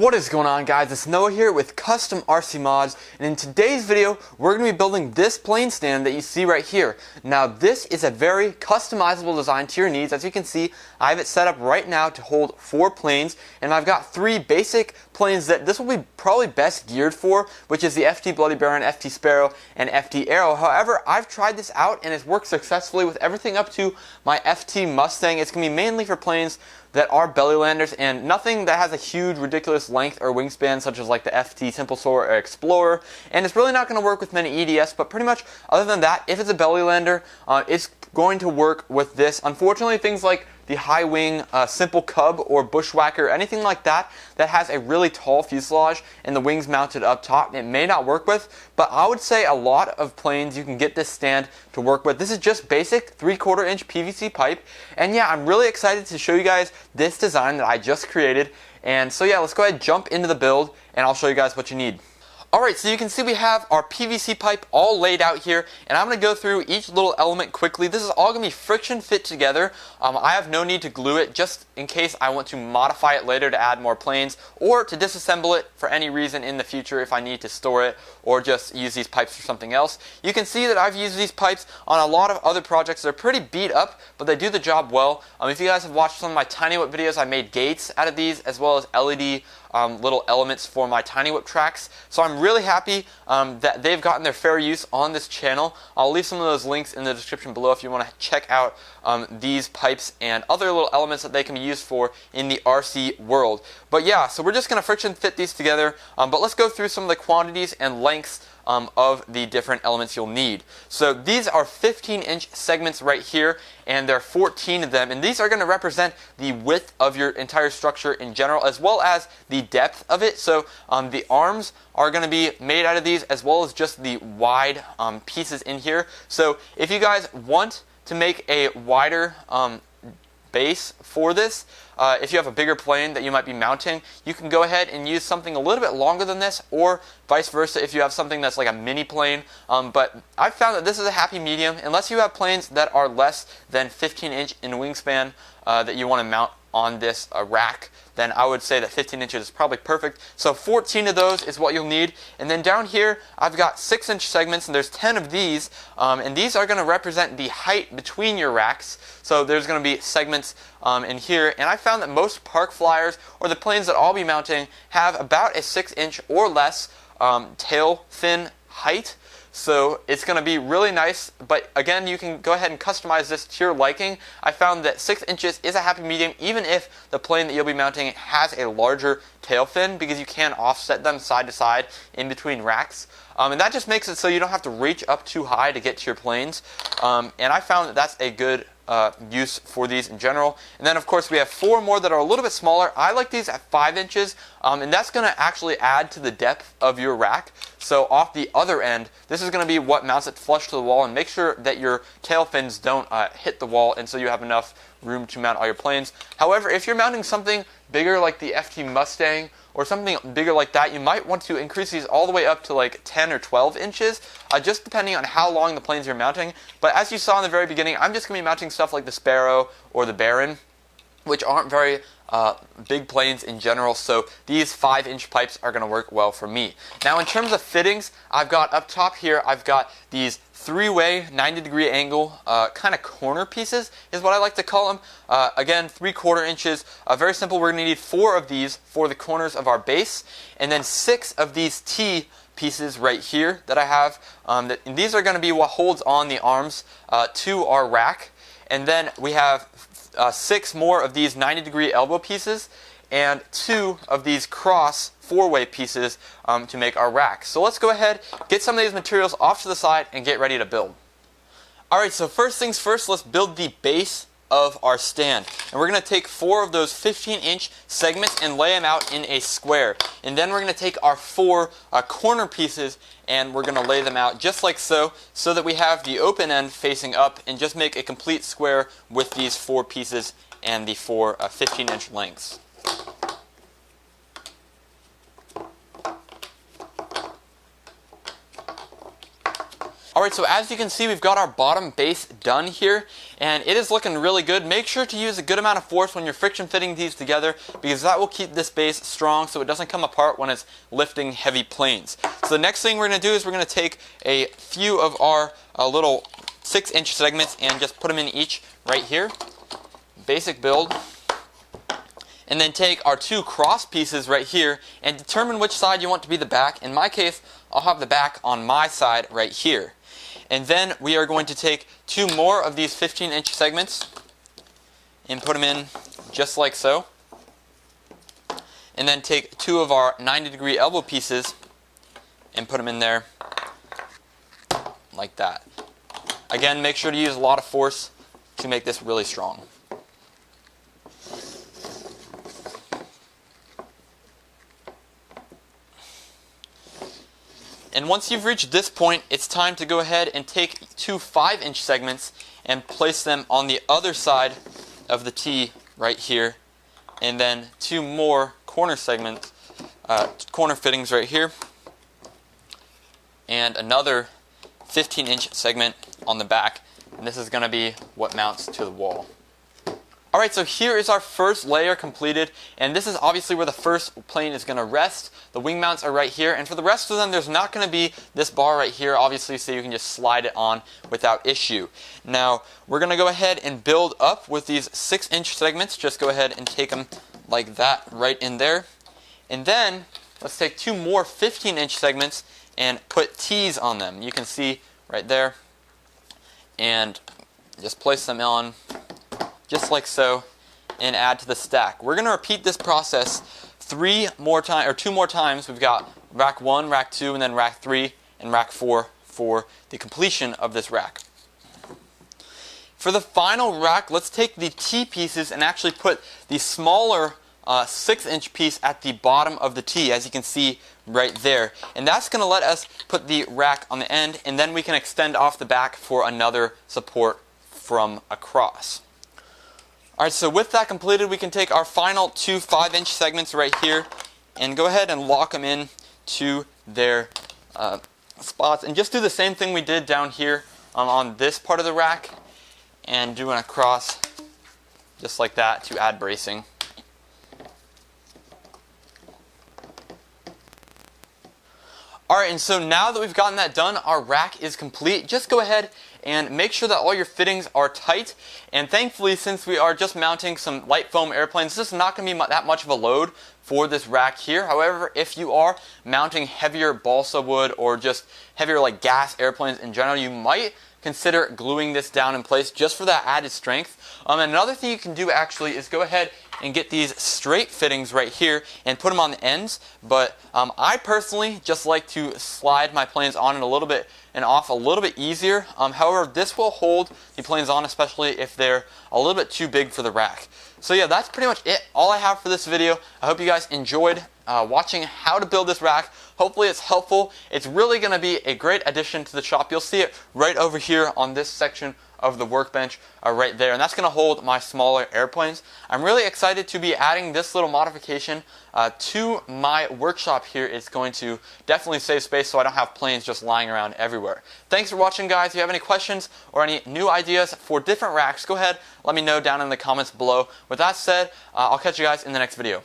What is going on, guys? It's Noah here with Custom RC Mods, and in today's video we're going to be building this plane stand that you see right here. Now this is a very customizable design to your needs. As you can see, I have it set up right now to hold 4 planes, and I've got 3 basic planes that this will be probably best geared for, which is the FT Bloody Baron, FT Sparrow, and FT Arrow. However, I've tried this out and it's worked successfully with everything up to my FT Mustang. It's going to be mainly for planes that are belly landers and nothing that has a huge ridiculous length or wingspan, such as like the FT Simple Soarer or Explorer, and it's really not going to work with many EDS, but pretty much other than that, if it's a belly lander, it's going to work with this. Unfortunately, things like the high wing Simple Cub or Bushwhacker, anything like that that has a really tall fuselage and the wings mounted up top, it may not work with, but I would say a lot of planes you can get this stand to work with. This is just basic 3/4 inch PVC pipe, and yeah, I'm really excited to show you guys this design that I just created. And so yeah, let's go ahead and jump into the build and I'll show you guys what you need. Alright, so you can see we have our PVC pipe all laid out here, and I'm going to go through each little element quickly. This is all going to be friction fit together. I have no need to glue it, just in case I want to modify it later to add more planes, or to disassemble it for any reason in the future if I need to store it, or just use these pipes for something else. You can see that I've used these pipes on a lot of other projects. They're pretty beat up, but they do the job well. If you guys have watched some of my Tiny Whip videos, I made gates out of these, as well as LED little elements for my Tiny Whip tracks. So I'm really happy that they've gotten their fair use on this channel. I'll leave some of those links in the description below if you want to check out these pipes and other little elements that they can be used for in the RC world. But yeah, so we're just going to friction fit these together, but let's go through some of the quantities and lengths of the different elements you'll need. So these are 15-inch segments right here, and there are 14 of them, and these are going to represent the width of your entire structure in general, as well as the depth of it. So the arms are going to be made out of these, as well as just the wide pieces in here. So if you guys want to make a wider base for this, if you have a bigger plane that you might be mounting, you can go ahead and use something a little bit longer than this, or vice versa if you have something that's like a mini plane. But I've found that this is a happy medium. Unless you have planes that are less than 15 inch in wingspan that you want to mount on this rack, then I would say that 15 inches is probably perfect. So 14 of those is what you'll need. And then down here, I've got 6-inch segments, and there's 10 of these. And these are going to represent the height between your racks. So there's going to be segments in here. And I found that most park flyers, or the planes that I'll be mounting, have about a 6-inch or less tail fin height. So it's going to be really nice, but again, you can go ahead and customize this to your liking. I found that 6 inches is a happy medium, even if the plane that you'll be mounting has a larger tail fin, because you can offset them side to side in between racks. And that just makes it so you don't have to reach up too high to get to your planes. And I found that that's a good use for these in general. And then of course we have 4 more that are a little bit smaller. I like these at 5 inches, and that's going to actually add to the depth of your rack. So off the other end, this is going to be what mounts it flush to the wall and make sure that your tail fins don't hit the wall, and so you have enough room to mount all your planes. However, if you're mounting something bigger like the FT Mustang or something bigger like that, you might want to increase these all the way up to like 10 or 12 inches, just depending on how long the planes you're mounting. But as you saw in the very beginning, I'm just going to be mounting stuff like the Sparrow or the Baron, which aren't very big planes in general, so these 5-inch pipes are going to work well for me. Now in terms of fittings, I've got up top here, I've got these 3-way 90-degree angle kind of corner pieces is what I like to call them. Again, 3/4 inches. Very simple. We're going to need 4 of these for the corners of our base, and then 6 of these T pieces right here that I have. And these are going to be what holds on the arms to our rack. And then we have 6 more of these 90-degree elbow pieces, and 2 of these cross 4-way pieces to make our rack. So let's go ahead, get some of these materials off to the side, and get ready to build. Alright, so first things first, let's build the base of our stand. And we're going to take 4 of those 15-inch segments and lay them out in a square. And then we're going to take our 4 corner pieces and we're going to lay them out just like so, so that we have the open end facing up, and just make a complete square with these 4 pieces and the 4 15-inch lengths. Alright, so as you can see, we've got our bottom base done here, and it is looking really good. Make sure to use a good amount of force when you're friction fitting these together, because that will keep this base strong so it doesn't come apart when it's lifting heavy planes. So the next thing we're going to do is we're going to take a few of our little 6-inch segments and just put them in each right here. Basic build. And then take our 2 cross pieces right here and determine which side you want to be the back. In my case, I'll have the back on my side right here. And then we are going to take 2 more of these 15-inch segments and put them in just like so. And then take 2 of our 90-degree elbow pieces and put them in there like that. Again, make sure to use a lot of force to make this really strong. And once you've reached this point, it's time to go ahead and take 2 5-inch segments and place them on the other side of the T right here. And then 2 more corner segments, corner fittings right here. And another 15-inch segment on the back. And this is going to be what mounts to the wall. Alright, so here is our first layer completed, and this is obviously where the first plane is going to rest. The wing mounts are right here, and for the rest of them there's not going to be this bar right here, obviously, so you can just slide it on without issue. Now, we're going to go ahead and build up with these 6-inch segments. Just go ahead and take them like that right in there. And then, let's take 2 more 15-inch segments and put T's on them. You can see right there. And just place them on just like so, and add to the stack. We're going to repeat this process 2 more times. We've got rack 1, rack 2, and then rack 3, and rack 4 for the completion of this rack. For the final rack, let's take the T pieces and actually put the smaller 6-inch piece at the bottom of the T, as you can see right there. And that's going to let us put the rack on the end, and then we can extend off the back for another support from across. Alright, so with that completed, we can take our final 2 5-inch segments right here and go ahead and lock them in to their spots. And just do the same thing we did down here on this part of the rack, and do an across just like that to add bracing. Alright, and so now that we've gotten that done, our rack is complete. Just go ahead and make sure that all your fittings are tight. And thankfully, since we are just mounting some light foam airplanes, this is not going to be that much of a load for this rack here. However, if you are mounting heavier balsa wood or just heavier like gas airplanes in general, you might consider gluing this down in place just for that added strength. And another thing you can do actually is go ahead and get these straight fittings right here and put them on the ends. But I personally just like to slide my planes on and a little bit and off a little bit easier. However, this will hold the planes on, especially if they're a little bit too big for the rack. So yeah, that's pretty much it. All I have for this video. I hope you guys enjoyed watching how to build this rack. Hopefully it's helpful. It's really going to be a great addition to the shop. You'll see it right over here on this section of the workbench right there, and that's going to hold my smaller airplanes. I'm really excited to be adding this little modification to my workshop here. It's going to definitely save space so I don't have planes just lying around everywhere. Thanks for watching, guys. If you have any questions or any new ideas for different racks, go ahead, let me know down in the comments below. With that said, I'll catch you guys in the next video.